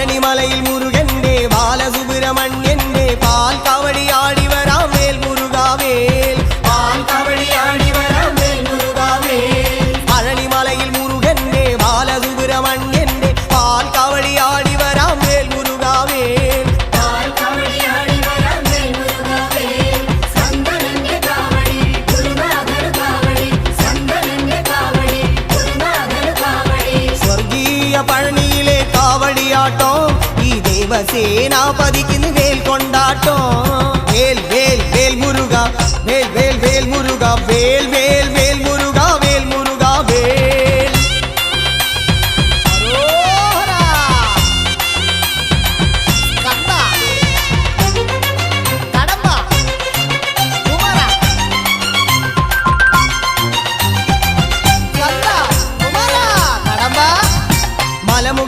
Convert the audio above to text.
പഴനിമലയിൽ മുരുകന്റെ ബാലസുബ്രഹ്മണ്യന്റെ പാൽ കവടിയാടി വരാം വേൽ മുരുകാവേൽ പാൽ കവടിയാടി വരാം വേൽ മുരുകാവേൽ പഴനിമലയിൽ മുരുകന്റെ ബാലസുബ്രഹ്മണ്യന്റെ പാൽ കവടിയാടി വരാം വേൽ മുരുകാവേൽ പാൽ കവടിയാടി വരാം വേൽ മുരുകാവേൽ സന്തനന്റെ കാവടി ഗുരുനാഥർ കാവടി സന്തനന്റെ കാവടി ഗുരുനാഥർ കാവടി സ്വർഗീയ പഴനിയിലെ കാവടിയാട്ടോ ഈ ദേവസേനാപതിക്ക് വേൽ കൊണ്ടാട്ടോ വേൽ വേൽ വേൽ മുരുക വേൽ വേൽ വേൽ മുരുക വേൽ വേൽ